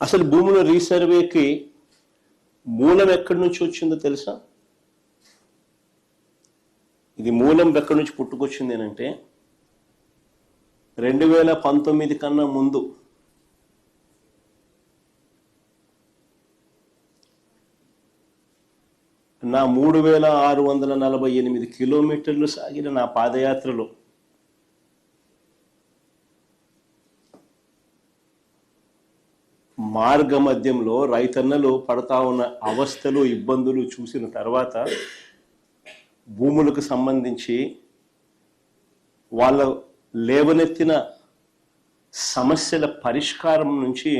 అసలు భూముల రీసర్వేకి మూలం ఎక్కడి నుంచి వచ్చిందో తెలుసా? ఇది మూలం ఎక్కడి నుంచి పుట్టుకొచ్చింది అంటే 2019 కన్నా ముందు నా 3648 కిలోమీటర్లు సాగిన నా పాదయాత్రలో మార్గ మధ్యంలో రైతన్నలు పడతా ఉన్న అవస్థలు ఇబ్బందులు చూసిన తర్వాత భూములకు సంబంధించి వాళ్ళ లేవనెత్తిన సమస్యల పరిష్కారం నుంచి,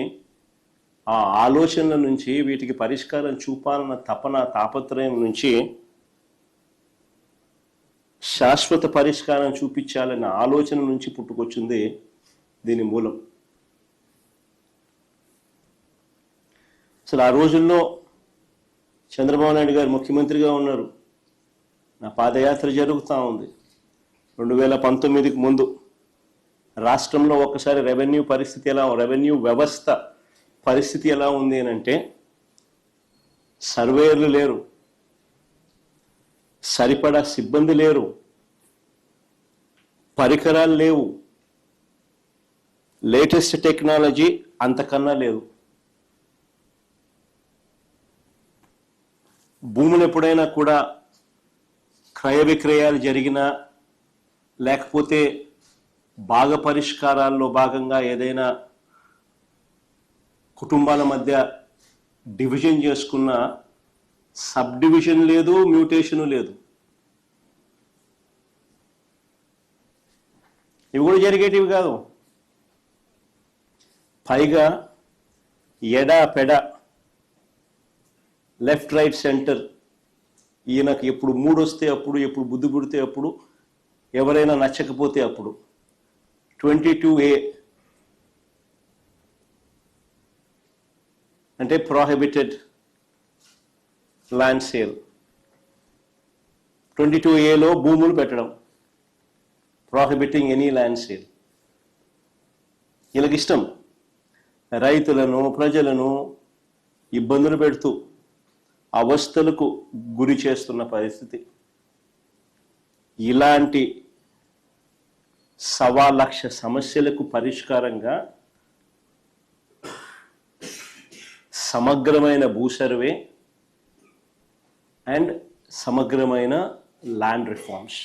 ఆ ఆలోచనల నుంచి, వీటికి పరిష్కారం చూపాలన్న తపన తాపత్రయం నుంచి శాశ్వత పరిష్కారం చూపించాలన్న ఆలోచన నుంచి పుట్టుకొచ్చింది దీని మూలం. అసలు ఆ రోజుల్లో చంద్రబాబు నాయుడు గారు ముఖ్యమంత్రిగా ఉన్నారు. నా పాదయాత్ర జరుగుతూ ఉంది. 2019కి ముందు రాష్ట్రంలో ఒక్కసారి రెవెన్యూ వ్యవస్థ పరిస్థితి ఎలా ఉంది అంటే, సర్వేయర్లు లేరు, సరిపడా సిబ్బంది లేరు, పరికరాలు లేవు, లేటెస్ట్ టెక్నాలజీ అంతకన్నా లేదు. భూములు ఎప్పుడైనా కూడా క్రయ విక్రయాలు జరిగినా, లేకపోతే భాగ పరిష్కారాల్లో భాగంగా ఏదైనా కుటుంబాల మధ్య డివిజన్ చేసుకున్న సబ్ డివిజన్ లేదు, మ్యూటేషను లేదు. ఇవి కూడా జరిగేటివి కాదు. పైగా ఎడా పెడ, లెఫ్ట్ రైట్ సెంటర్, ఈయనకు ఎప్పుడు మూడు వస్తే అప్పుడు, ఎప్పుడు బుద్ధి పుడితే అప్పుడు, ఎవరైనా నచ్చకపోతే అప్పుడు 22A అంటే ప్రొహిబిటెడ్ ల్యాండ్ సేల్. 22Aలో భూములు పెట్టడం, ప్రొహిబిటింగ్ ఎనీ ల్యాండ్ సేల్. వీళ్ళకి ఇష్టం రైతులను, ప్రజలను ఇబ్బందులు పెడుతూ అవస్థలకు గురి చేస్తున్న పరిస్థితి. ఇలాంటి 1,00,000 సమస్యలకు పరిష్కారంగా సమగ్రమైన భూ సర్వే అండ్ సమగ్రమైన ల్యాండ్ రిఫార్మ్స్.